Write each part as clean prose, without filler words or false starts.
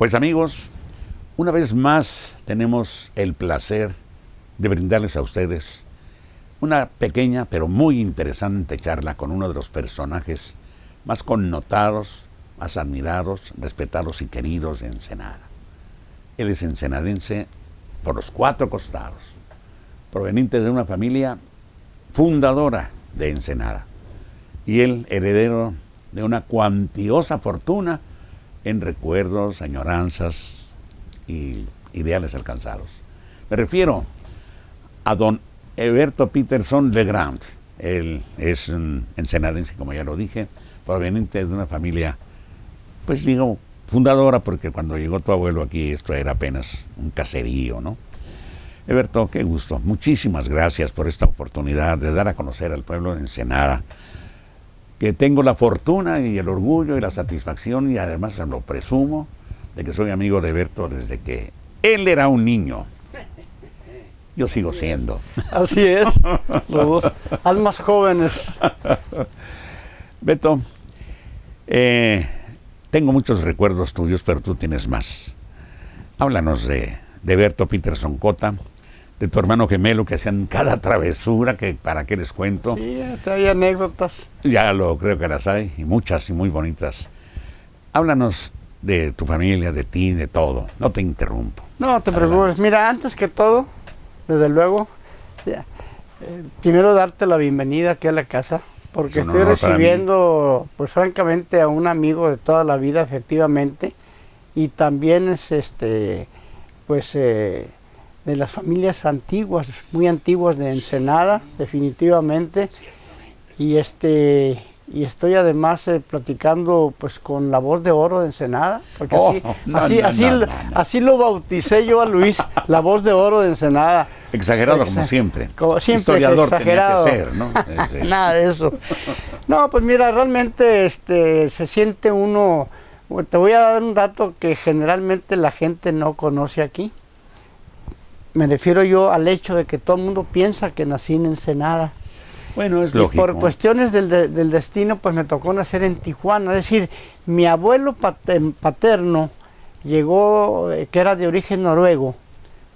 Pues amigos, una vez más tenemos el placer de brindarles a ustedes una pequeña pero muy interesante charla con uno de los personajes más connotados, más admirados, respetados y queridos de Ensenada. Él es ensenadense por los cuatro costados, proveniente de una familia fundadora de Ensenada, y él heredero de una cuantiosa fortuna en recuerdos, añoranzas y ideales alcanzados. Me refiero a don Heberto Peterson Legrand. Él es un ensenadense, como ya lo dije, proveniente de una familia, pues digo, fundadora, porque cuando llegó tu abuelo aquí esto era apenas un caserío, ¿no? Heberto, qué gusto. Muchísimas gracias por esta oportunidad de dar a conocer al pueblo de Ensenada, que tengo la fortuna y el orgullo y la satisfacción, y además lo presumo, de que soy amigo de Heberto desde que él era un niño. Yo sigo siendo. Así es, los dos almas jóvenes. Beto, tengo muchos recuerdos tuyos, pero tú tienes más. Háblanos de Heberto Peterson Cota, de tu hermano gemelo, que hacían cada travesura, que para qué les cuento. Sí, hay anécdotas. Ya lo creo que las hay, y muchas y muy bonitas. Háblanos de tu familia, de ti, de todo. No te interrumpo. No te preocupes. Mira, antes que todo, desde luego, primero darte la bienvenida aquí a la casa, porque estoy recibiendo, pues francamente, a un amigo de toda la vida, efectivamente, y también es de las familias antiguas, muy antiguas de Ensenada, definitivamente, y estoy además platicando pues con la voz de oro de Ensenada, porque así lo bauticé yo a Luis, la voz de oro de Ensenada. Exagerado como siempre. Como siempre, historiador exagerado. Tenía que ser, ¿no? Nada de eso. No, pues mira, realmente se siente uno. Te voy a dar un dato que generalmente la gente no conoce aquí. Me refiero yo al hecho de que todo el mundo piensa que nací en Ensenada. Bueno, es y lógico. Por cuestiones del destino, pues me tocó nacer en Tijuana. Es decir, mi abuelo paterno llegó, que era de origen noruego,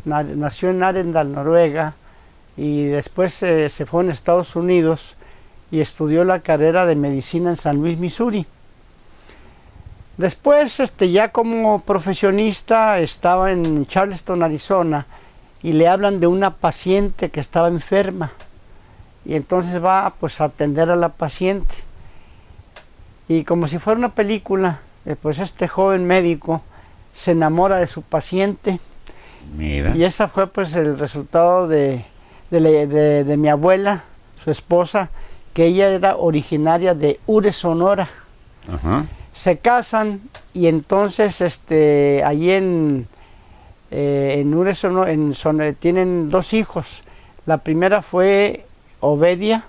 nació en Arendal, Noruega, y después se fue a Estados Unidos y estudió la carrera de medicina en San Luis, Missouri. Después, ya como profesionista, estaba en Charleston, Arizona, y le hablan de una paciente que estaba enferma. Y entonces va pues a atender a la paciente. Y como si fuera una película, pues este joven médico se enamora de su paciente. Mira. Y ese fue pues el resultado de mi abuela, su esposa, que ella era originaria de Ure, Sonora. Ajá. Se casan y entonces allí en Ure, Sonora, tienen dos hijos. La primera fue Obedia,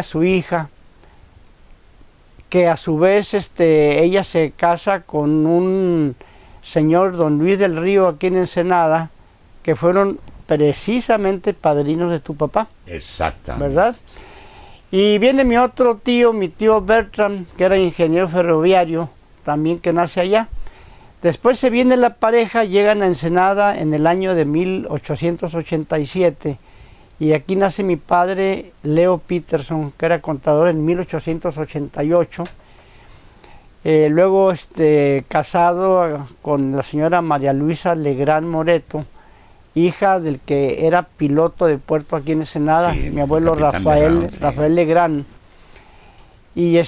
su hija, que a su vez ella se casa con un señor, don Luis del Río, aquí en Ensenada, que fueron precisamente padrinos de tu papá. Exactamente. ¿Verdad? Y viene mi otro tío, mi tío Bertram, que era ingeniero ferroviario, también que nace allá. Después se viene la pareja, llegan a Ensenada en el año de 1887, y aquí nace mi padre, Leo Peterson, que era contador en 1888. Luego casado con la señora María Luisa Legrand Moreto, hija del que era piloto de puerto aquí en Ensenada, sí, mi abuelo Rafael Legrand. Y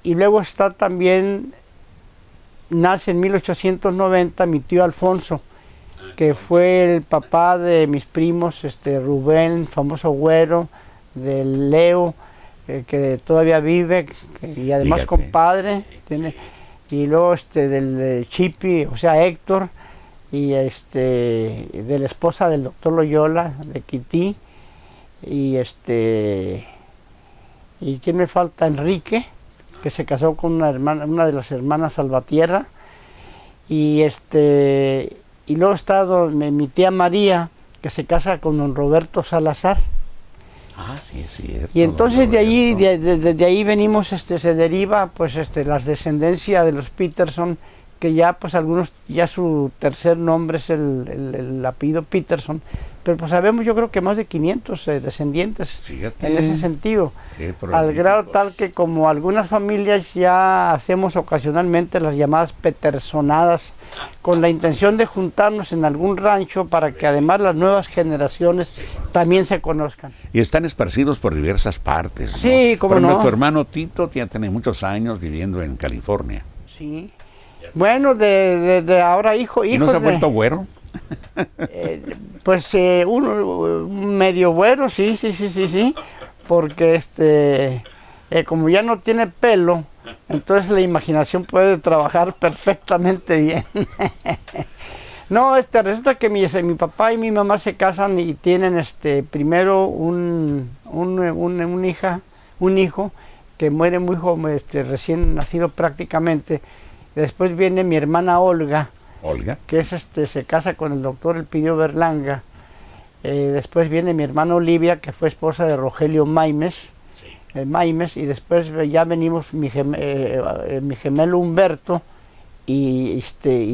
luego está también, nace en 1890 mi tío Alfonso, que fue el papá de mis primos, Rubén, famoso güero, de Leo, que todavía vive, y además compadre, tiene, y luego del Chipi, o sea, Héctor, y de la esposa del doctor Loyola, de Quití, y ¿quién me falta? Enrique, que se casó con una de las hermanas Salvatierra, y luego está mi tía María, que se casa con don Roberto Salazar. Ah, sí, es cierto. Y entonces de ahí venimos, se deriva pues las descendencias de los Peterson, que ya pues algunos, ya su tercer nombre es el apellido Peterson, pero pues sabemos, yo creo que más de 500 descendientes. Fíjate, en ese sentido, al grado tal que como algunas familias ya hacemos ocasionalmente las llamadas petersonadas, con la intención de juntarnos en algún rancho para que además las nuevas generaciones también se conozcan. Y están esparcidos por diversas partes, ¿no? Sí, como por ejemplo, no. Tu hermano Tito ya tiene muchos años viviendo en California. Sí. Bueno, de ahora hijo. ¿Y no se ha vuelto güero? Pues uno medio güero, sí, porque como ya no tiene pelo, entonces la imaginación puede trabajar perfectamente bien. No, resulta que mi papá y mi mamá se casan y tienen primero un hijo que muere muy joven, recién nacido prácticamente. Después viene mi hermana Olga, que es se casa con el doctor Elpidio Berlanga. Después viene mi hermana Olivia, que fue esposa de Rogelio Maimes, y después ya venimos mi gemelo Humberto y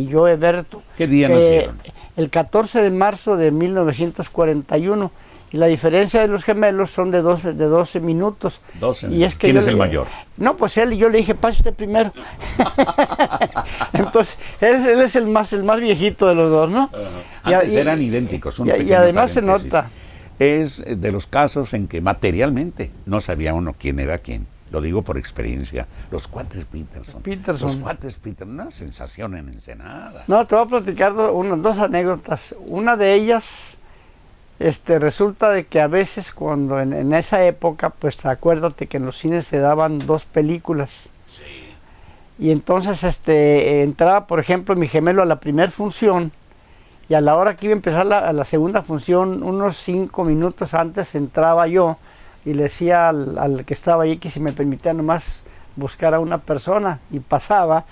yo Eberto. ¿Qué día nacieron? El 14 de marzo de 1941. Y la diferencia de los gemelos son de 12 minutos. 12 y es que ¿Quién es el mayor? No, pues él, y yo le dije, pase usted primero. Entonces, él es el más viejito de los dos, ¿no? Antes eran idénticos. Y además se nota. Es de los casos en que materialmente no sabía uno quién era quién. Lo digo por experiencia. Los cuates Peterson. Los cuates Peterson, una sensación en Ensenada. No, te voy a platicar dos anécdotas. Una de ellas... resulta de que a veces cuando en esa época, pues acuérdate que en los cines se daban 2 películas. Sí. Y entonces entraba, por ejemplo, mi gemelo a la primera función, y a la hora que iba a empezar la segunda función, unos 5 minutos antes entraba yo y le decía al que estaba ahí que si me permitía nomás buscar a una persona, y pasaba.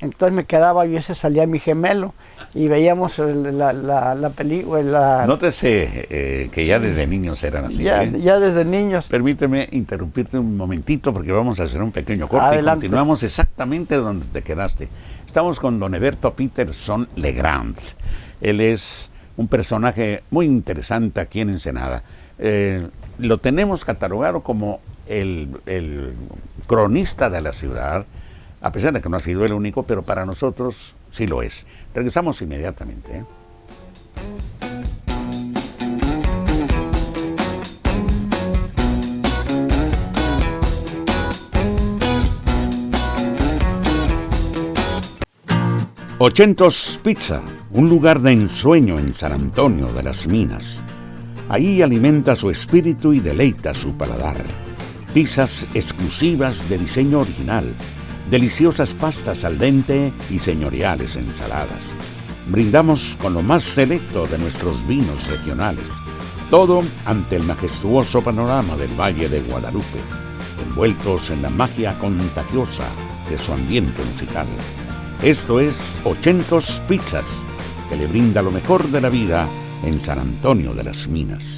Entonces me quedaba yo, salía mi gemelo y veíamos la película. Nótese que ya desde niños eran así. Ya desde niños. Permíteme interrumpirte un momentito porque vamos a hacer un pequeño corte. Adelante. Y continuamos exactamente donde te quedaste. Estamos con don Eberto Peterson Legrand. Él es un personaje muy interesante aquí en Ensenada. Lo tenemos catalogado como el cronista de la ciudad, a pesar de que no ha sido el único, pero para nosotros sí lo es. Regresamos inmediatamente. Ochentos Pizza, un lugar de ensueño en San Antonio de las Minas. Ahí alimenta su espíritu y deleita su paladar. Pizzas exclusivas de diseño original, deliciosas pastas al dente y señoriales ensaladas. Brindamos con lo más selecto de nuestros vinos regionales. Todo ante el majestuoso panorama del Valle de Guadalupe, envueltos en la magia contagiosa de su ambiente musical. Esto es Ochentos Pizzas, que le brinda lo mejor de la vida en San Antonio de las Minas.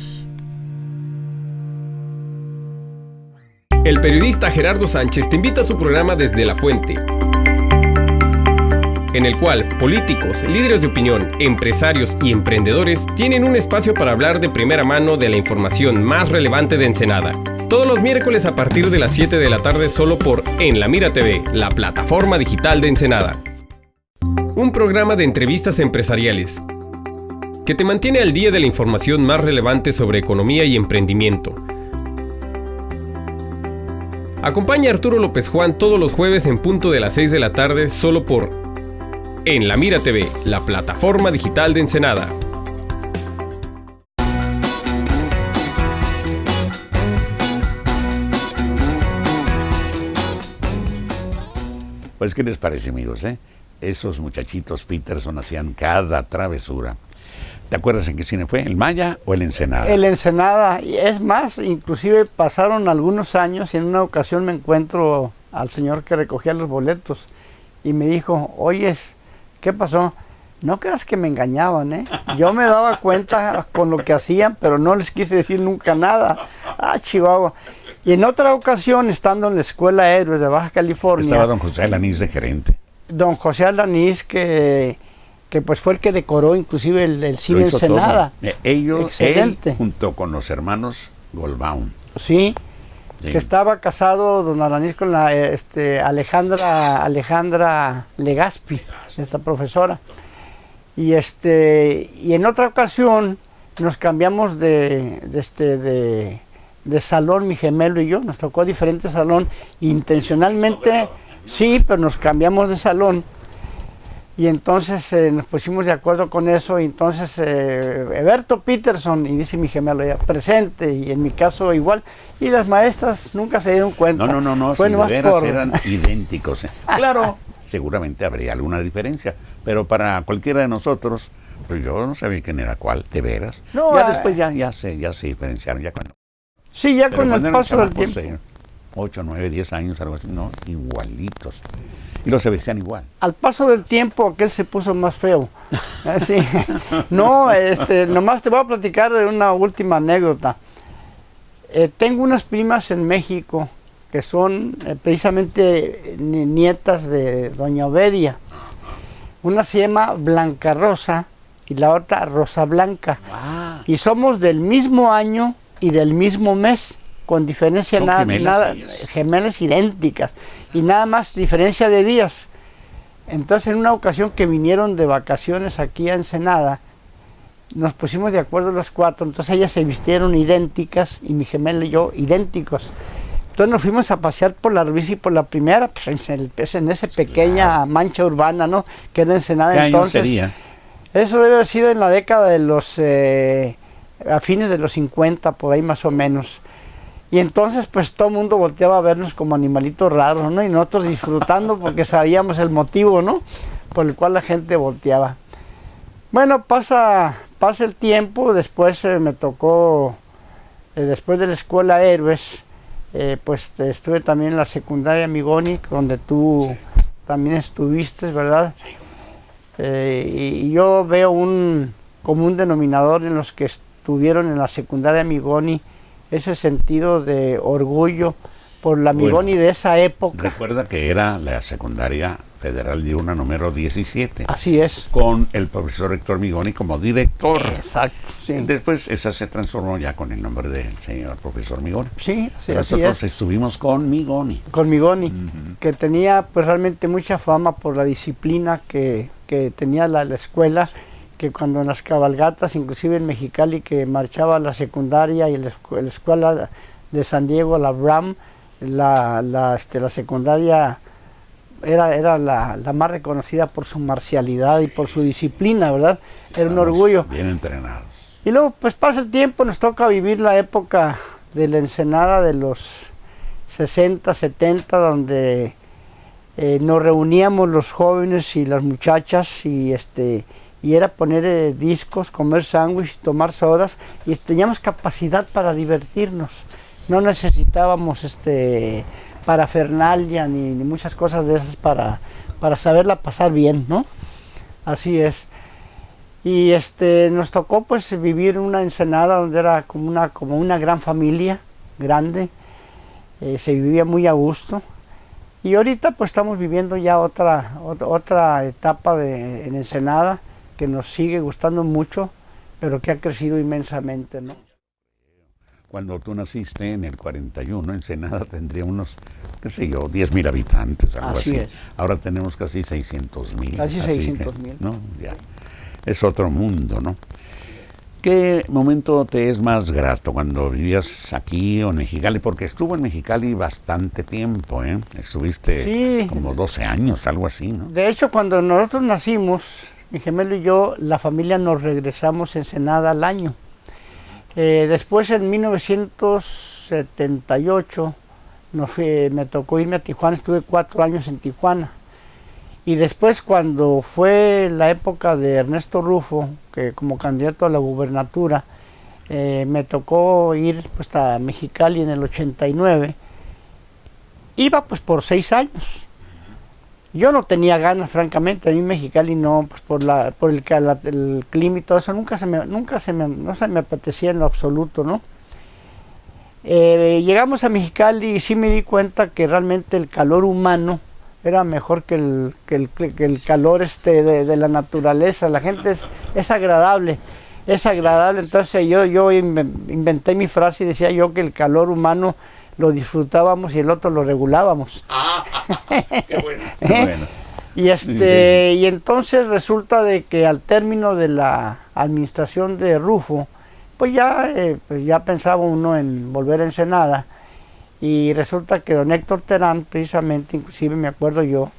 El periodista Gerardo Sánchez te invita a su programa Desde la Fuente, en el cual políticos, líderes de opinión, empresarios y emprendedores tienen un espacio para hablar de primera mano de la información más relevante de Ensenada. Todos los miércoles a partir de las 7 de la tarde solo por En La Mira TV, la plataforma digital de Ensenada. Un programa de entrevistas empresariales que te mantiene al día de la información más relevante sobre economía y emprendimiento. Acompaña a Arturo López Juan todos los jueves en punto de las 6 de la tarde solo por En La Mira TV, la plataforma digital de Ensenada. Pues, ¿qué les parece, amigos? Esos muchachitos Peterson hacían cada travesura. ¿Te acuerdas en qué cine fue? ¿El Maya o el Ensenada? El Ensenada. Y es más, inclusive pasaron algunos años y en una ocasión me encuentro al señor que recogía los boletos y me dijo, oyes, ¿qué pasó? No creas que me engañaban, Yo me daba cuenta con lo que hacían, pero no les quise decir nunca nada. Chihuahua. Y en otra ocasión, estando en la Escuela Héroes de Baja California... Estaba don José Alanís de gerente. Don José Alanís, que pues fue el que decoró inclusive el cine Ensenada. Él, junto con los hermanos Goldbaum. Sí, que estaba casado don Alanís con la Alejandra Legazpi, esta profesora. Y en otra ocasión nos cambiamos de salón, mi gemelo y yo, nos tocó diferente salón, intencionalmente, sí, pero nos cambiamos de salón. Y entonces nos pusimos de acuerdo con eso, y entonces Eberto Peterson, y dice mi gemelo ya, presente, y en mi caso igual, y las maestras nunca se dieron cuenta. No, si de veras eran idénticos. Claro, seguramente habría alguna diferencia, pero para cualquiera de nosotros, pues yo no sabía quién era cuál, de veras. No, ya después ya se diferenciaron, ya cuando... Sí, ya con el paso del tiempo. 8, 9, 10 años, algo así, no, igualitos. Y los se vestían igual. Al paso del tiempo, aquel se puso más feo. Sí. No, nomás te voy a platicar una última anécdota. Tengo unas primas en México que son precisamente nietas de doña Obedia. Una se llama Blanca Rosa y la otra Rosa Blanca. Wow. Y somos del mismo año y del mismo mes, con diferencia gemelas idénticas, y nada más diferencia de días. Entonces, en una ocasión que vinieron de vacaciones aquí a Ensenada, nos pusimos de acuerdo los cuatro, entonces ellas se vistieron idénticas y mi gemelo y yo idénticos. Entonces nos fuimos a pasear por la bici por la primera, pues en esa pequeña mancha urbana, ¿no?, que era Ensenada. ¿Qué entonces año sería? Eso debe haber sido en la década de los a fines de los 50, por ahí más o menos. Y entonces pues todo el mundo volteaba a vernos como animalitos raros, ¿no? Y nosotros disfrutando porque sabíamos el motivo, ¿no?, por el cual la gente volteaba. Bueno, pasa el tiempo, después me tocó, después de la Escuela Héroes, pues estuve también en la secundaria Migoni, donde tú también estuviste, ¿verdad? Y yo veo un común denominador en los que estuvieron en la secundaria Migoni, ese sentido de orgullo por la Migoni de esa época. Recuerda que era la secundaria Federal Diurna número 17. Así es. Con el profesor Héctor Migoni como director. Exacto, sí. Después esa se transformó ya con el nombre del señor profesor Migoni. Sí, así Nosotros estuvimos con Migoni. Con Migoni, que tenía pues realmente mucha fama por la disciplina que tenía la escuela, que cuando en las cabalgatas, inclusive en Mexicali, que marchaba la secundaria y la escuela de San Diego, la BRAM, la secundaria era la más reconocida por su marcialidad y por su disciplina, ¿verdad? Era un orgullo. Bien entrenados. Y luego pues pasa el tiempo, nos toca vivir la época de la Ensenada de los 60, 70, donde nos reuníamos los jóvenes y las muchachas y era poner discos, comer sándwich, tomar sodas, y teníamos capacidad para divertirnos. No necesitábamos parafernalia ni muchas cosas de esas para saberla pasar bien, ¿no? Así es. Y nos tocó pues vivir una Ensenada donde era como una gran familia, grande, se vivía muy a gusto. Y ahorita pues estamos viviendo ya otra etapa en Ensenada, que nos sigue gustando mucho, pero que ha crecido inmensamente, ¿no? Cuando tú naciste en el 41, Ensenada tendría unos, 10,000 habitantes, algo así. Es. Ahora tenemos casi 600,000. Casi 600,000. ¿No? Ya. Es otro mundo, ¿no? ¿Qué momento te es más grato cuando vivías aquí o en Mexicali? Porque estuvo en Mexicali bastante tiempo, ¿eh? Estuviste como 12 años, algo así, ¿no? De hecho, cuando nosotros nacimos, mi gemelo y yo, la familia nos regresamos a Ensenada al año. Después, en 1978, me tocó irme a Tijuana, estuve 4 años en Tijuana. Y después, cuando fue la época de Ernesto Rufo, que como candidato a la gubernatura, me tocó ir pues, a Mexicali en el 89. Iba pues por 6 años. Yo no tenía ganas, francamente, a mí Mexicali no, pues por el clima y todo eso, no se me apetecía en lo absoluto, ¿no? Llegamos a Mexicali y sí me di cuenta que realmente el calor humano era mejor que el calor de la naturaleza. La gente es agradable, entonces yo inventé mi frase y decía yo que el calor humano lo disfrutábamos y el otro lo regulábamos. Qué bueno, qué bueno. Y entonces resulta de que al término de la administración de Rufo, pues ya pensaba uno en volver a Ensenada, y resulta que don Héctor Terán, precisamente, inclusive me acuerdo yo,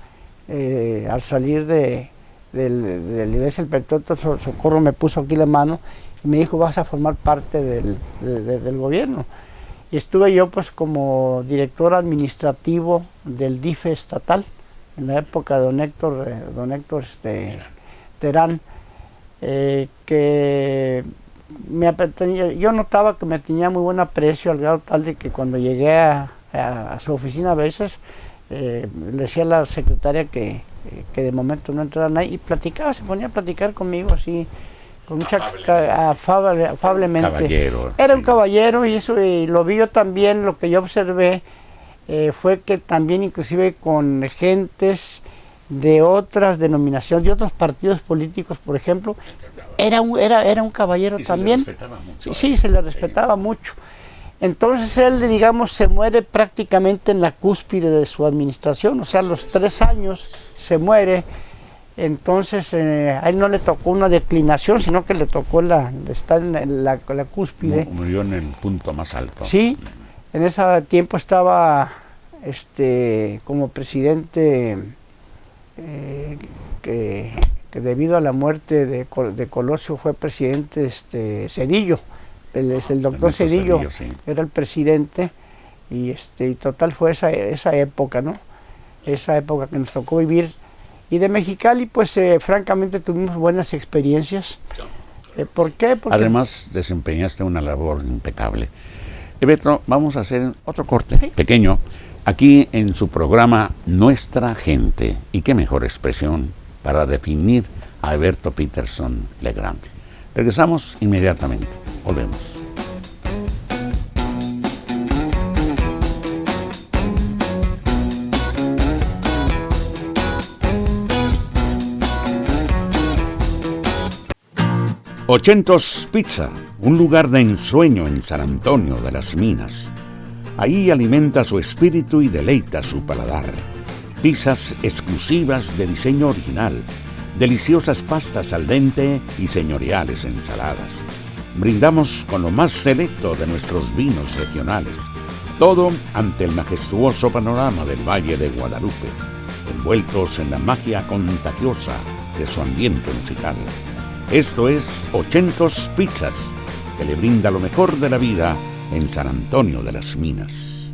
al salir del iglesia del Perpetuo Socorro, me puso aquí la mano y me dijo: vas a formar parte del gobierno. Y estuve yo pues como director administrativo del DIF estatal en la época de don Héctor Terán, que yo notaba que me tenía muy buen aprecio, al grado tal de que cuando llegué a su oficina a veces le decía a la secretaria que de momento no entraran ahí, y se ponía a platicar conmigo así, con mucha afablemente. Caballero. Era un caballero, y eso lo vi yo también. Lo que yo observé fue que también inclusive con gentes de otras denominaciones, de otros partidos políticos, por ejemplo, era un caballero también. Se le respetaba mucho. Sí, se le respetaba mucho. Entonces él, digamos, se muere prácticamente en la cúspide de su administración, o sea, a los 3 años se muere. Entonces a él no le tocó una declinación, sino que le tocó estar en la cúspide. Murió en el punto más alto. Sí, en ese tiempo estaba como presidente, que debido a la muerte de Colosio fue presidente Zedillo. El doctor Zedillo sí. Era el presidente, y total fue esa época, ¿no? Esa época que nos tocó vivir. Y de Mexicali, pues francamente tuvimos buenas experiencias. ¿Por qué? Porque además desempeñaste una labor impecable. Beto, vamos a hacer otro corte pequeño aquí en su programa Nuestra Gente. Y qué mejor expresión para definir a Alberto Peterson Legrand. Regresamos inmediatamente. Volvemos. Ochentos Pizza, un lugar de ensueño en San Antonio de las Minas. Ahí alimenta su espíritu y deleita su paladar. Pizzas exclusivas de diseño original, deliciosas pastas al dente y señoriales ensaladas. Brindamos con lo más selecto de nuestros vinos regionales. Todo ante el majestuoso panorama del Valle de Guadalupe, envueltos en la magia contagiosa de su ambiente musical. Esto es Ochentos Pizzas, que le brinda lo mejor de la vida en San Antonio de las Minas.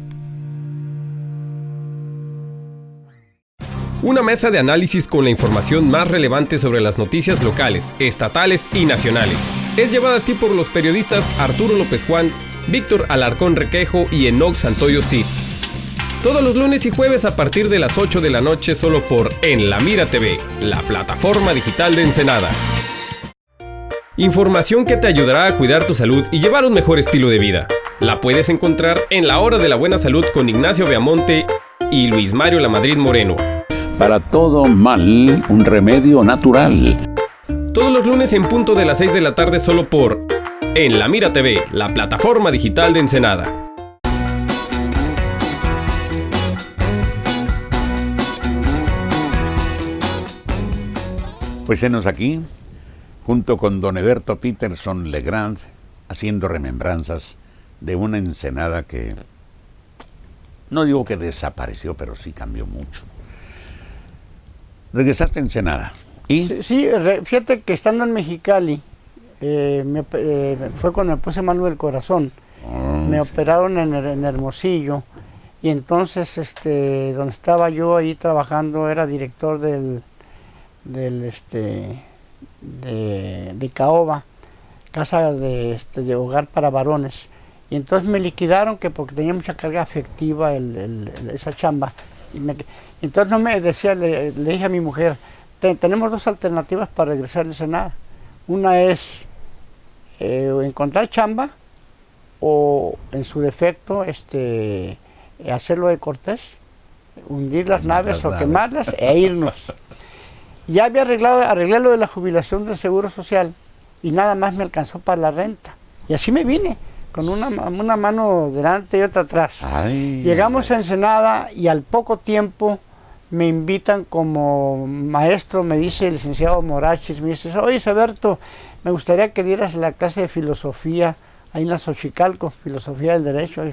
Una mesa de análisis con la información más relevante sobre las noticias locales, estatales y nacionales. Es llevada a ti por los periodistas Arturo López Juan, Víctor Alarcón Requejo y Enoc Santoyo Cid. Todos los lunes y jueves a partir de las 8 de la noche solo por En La Mira TV, la plataforma digital de Ensenada. Información que te ayudará a cuidar tu salud y llevar un mejor estilo de vida. La puedes encontrar en La Hora de la Buena Salud con Ignacio Beamonte y Luis Mario Lamadrid Moreno. Para todo mal, un remedio natural. Todos los lunes en punto de las 6 de la tarde solo por En La Mira TV, la plataforma digital de Ensenada. Pues enos aquí, junto con don Alberto Peterson Legrand, haciendo remembranzas de una Ensenada que, no digo que desapareció, pero sí cambió mucho. Regresaste a Ensenada. ¿Y? Sí, fíjate que estando en Mexicali, fue cuando me puse mano del corazón. Me operaron en Hermosillo, y entonces donde estaba yo ahí trabajando era director de Caoba, casa de hogar para varones, y entonces me liquidaron porque tenía mucha carga afectiva esa chamba, y entonces no me decía, le dije a mi mujer: tenemos 2 alternativas para regresar a Ensenada. Una es encontrar chamba, o en su defecto hacerlo de cortés, hundir las naves o quemarlas e irnos. Ya había arreglé lo de la jubilación del Seguro Social y nada más me alcanzó para la renta. Y así me vine, con una mano delante y otra atrás. Llegamos a Ensenada y al poco tiempo me invitan como maestro, me dice el licenciado Morachis, me dice, oye, Seberto, me gustaría que dieras la clase de filosofía ahí en la Xochicalco, filosofía del derecho.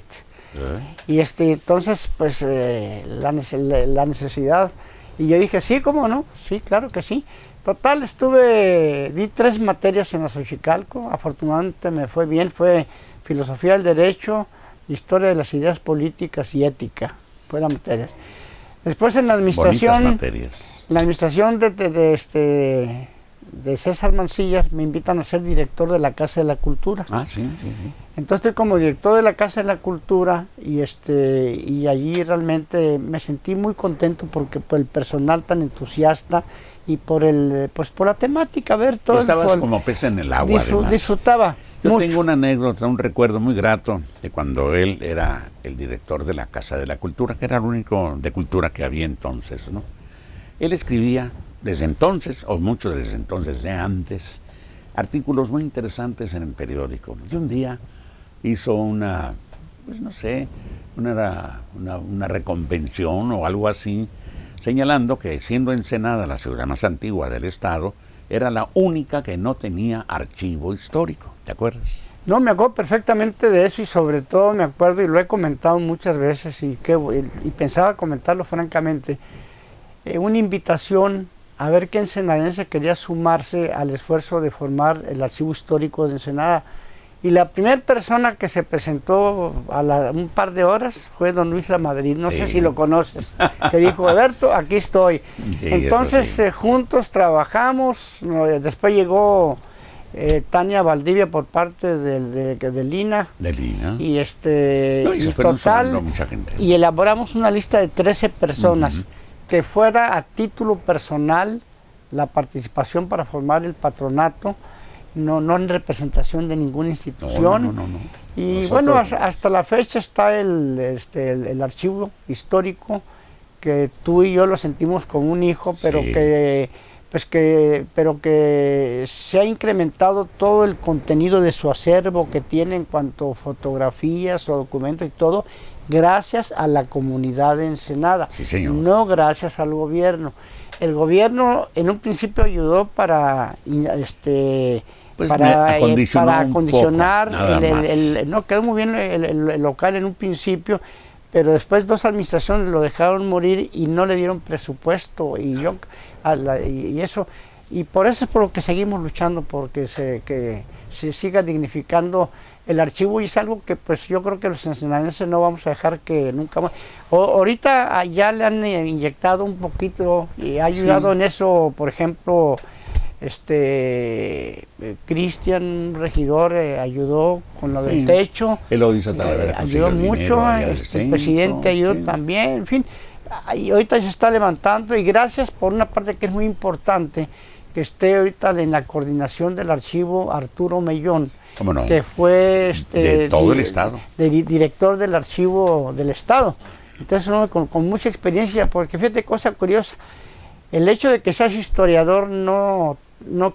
Y entonces, pues, la necesidad. Y yo dije, sí, ¿cómo no? Sí, claro que sí. Total, di 3 materias en la Xochicalco, afortunadamente me fue bien, fue filosofía del derecho, historia de las ideas políticas y ética, fue la materia. Después en la administración, de César Mancillas me invitan a ser director de la Casa de la Cultura. Sí. Entonces estoy como director de la Casa de la Cultura y allí realmente me sentí muy contento porque por el personal tan entusiasta y por la temática, ver todo. Estabas como pez en el agua. Disfrutaba. Yo tengo una anécdota, un recuerdo muy grato de cuando él era el director de la Casa de la Cultura, que era el único de cultura que había entonces, ¿no? Él escribía desde entonces, o mucho desde entonces, de antes, artículos muy interesantes en el periódico. Y un día hizo una reconvención o algo así, señalando que siendo Ensenada la ciudad más antigua del estado, era la única que no tenía archivo histórico. ¿Te acuerdas? No, me acuerdo perfectamente de eso y sobre todo me acuerdo, y lo he comentado muchas veces y pensaba comentarlo francamente, una invitación a ver qué ensenadense quería sumarse al esfuerzo de formar el archivo histórico de Ensenada. Y la primera persona que se presentó un par de horas fue don Luis Lamadrid, no sé si lo conoces, que dijo, Alberto, aquí estoy. Sí, entonces juntos trabajamos, después llegó Tania Valdivia por parte de Lina. De Lina. Y total, mucha gente. Y elaboramos una lista de 13 personas, que fuera a título personal la participación para formar el patronato, no en representación de ninguna institución. No. Y nosotros, bueno, hasta la fecha está el archivo histórico, que tú y yo lo sentimos como un hijo, pero que se ha incrementado todo el contenido de su acervo que tiene en cuanto a fotografías o documentos y todo, gracias a la comunidad de Ensenada, no gracias al gobierno. El gobierno en un principio ayudó para acondicionar no quedó muy bien el local en un principio, pero después 2 administraciones lo dejaron morir y no le dieron presupuesto y por eso es por lo que seguimos luchando, porque que se siga dignificando el archivo, y es algo que pues yo creo que los ensenadenses no vamos a dejar que nunca más. Ahorita ya le han inyectado un poquito y ha ayudado en eso, por ejemplo, Cristian, regidor, ayudó con lo del techo. Él lo hizo ayudó mucho, el presidente ayudó también, en fin. Y ahorita se está levantando, y gracias por una parte que es muy importante, que esté ahorita en la coordinación del archivo Arturo Mellón, que fue de todo el estado, director del archivo del estado. Entonces uno con mucha experiencia, porque fíjate, cosa curiosa, el hecho de que seas historiador no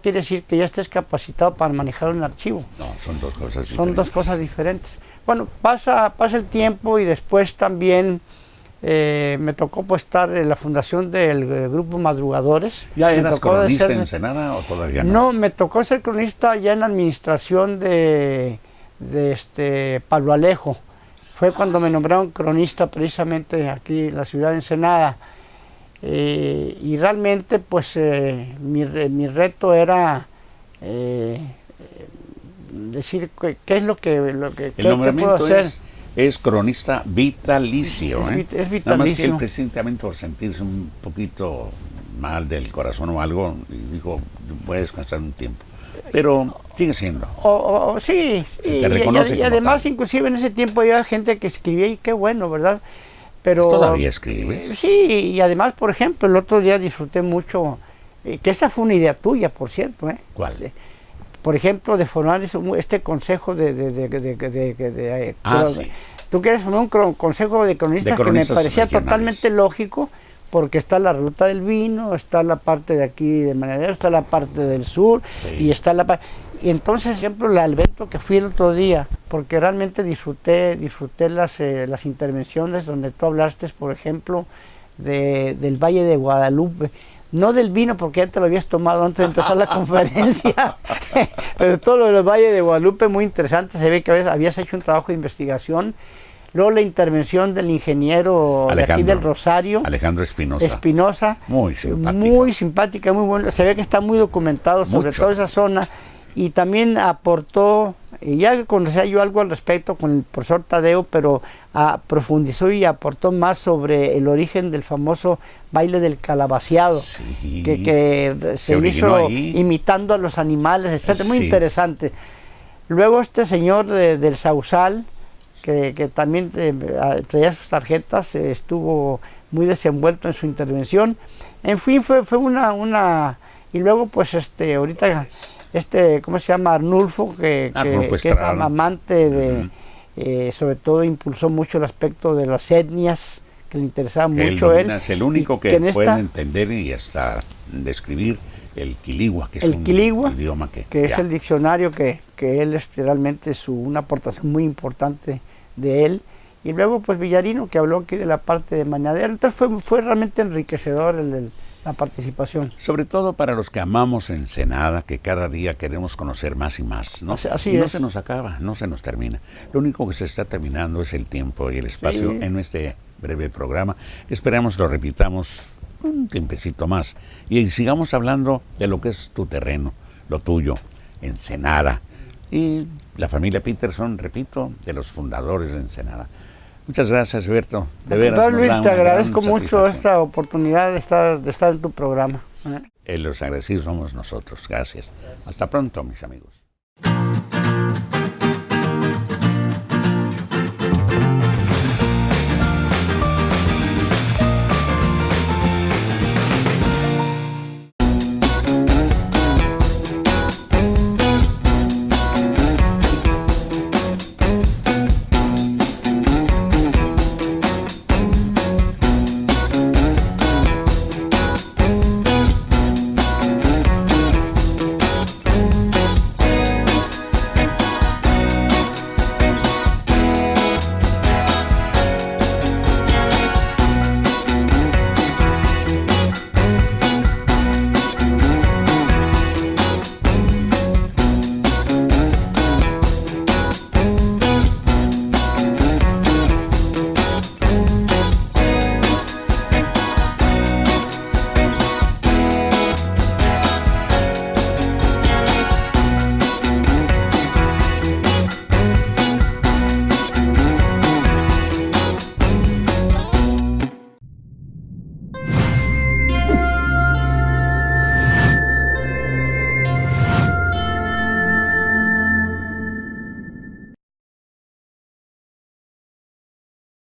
quiere decir que ya estés capacitado para manejar un archivo. No, son 2 cosas diferentes. Son 2 cosas diferentes. Bueno, pasa el tiempo, y después también me tocó estar en la fundación del grupo Madrugadores. ¿Ya eras cronista en Ensenada o todavía no? No, me tocó ser cronista ya en la administración de Pablo Alejo. Fue cuando me nombraron cronista precisamente aquí en la ciudad de Ensenada. Y realmente pues mi reto era decir qué es lo que puedo hacer. Es cronista vitalicio. Es vitalicio. Nada más que el presidente también, por sentirse un poquito mal del corazón o algo, dijo, voy a descansar un tiempo. Pero sigue siendo. Sí. Y además, inclusive en ese tiempo había gente que escribía, y qué bueno, ¿verdad? Pero ¿todavía escribes? Sí, y además, por ejemplo, el otro día disfruté mucho, que esa fue una idea tuya, por cierto. ¿Cuál? por ejemplo, de formar este consejo sí. Tú quieres formar un consejo de cronistas que me parecía totalmente lógico, porque está la ruta del vino, está la parte de aquí de Manadero, está la parte del sur, sí. Y está la parte... Y entonces, por ejemplo, el evento que fui el otro día, porque realmente disfruté las intervenciones donde tú hablaste, por ejemplo, del Valle de Guadalupe. No del vino, porque ya te lo habías tomado antes de empezar la conferencia, pero todo lo del Valle de Guadalupe muy interesante. Se ve que habías hecho un trabajo de investigación. Luego la intervención del ingeniero de aquí del Rosario, Alejandro Espinosa, muy simpática, muy bueno. Se ve que está muy documentado sobre toda esa zona, y también aportó, y ya conocía yo algo al respecto con el profesor Tadeo, pero profundizó y aportó más sobre el origen del famoso baile del calabaceado, sí, que se hizo ahí, imitando a los animales, etc. Muy interesante. Luego este señor del Sausal, que también traía sus tarjetas, estuvo muy desenvuelto en su intervención. En fin, fue una... Y luego pues ahorita ¿cómo se llama? Arnulfo, que es amante de, sobre todo impulsó mucho el aspecto de las etnias, que le interesaba mucho él. Es el único que puede entender y hasta describir el quiligua, que es un idioma que es el diccionario que él realmente es una aportación muy importante de él. Y luego pues Villarino, que habló aquí de la parte de Manadero. Entonces fue realmente enriquecedor la participación. Sobre todo para los que amamos Ensenada, que cada día queremos conocer más y más, ¿no? Así y no es. Se nos acaba, no se nos termina. Lo único que se está terminando es el tiempo y el espacio en este breve programa. Esperamos lo repitamos un tiempecito más y sigamos hablando de lo que es tu terreno, lo tuyo, Ensenada. Y la familia Peterson, repito, de los fundadores de Ensenada. Muchas gracias, Alberto. De veras, Luis, te agradezco mucho esta oportunidad de estar en tu programa. Los agradecidos somos nosotros. Gracias. Hasta pronto, mis amigos.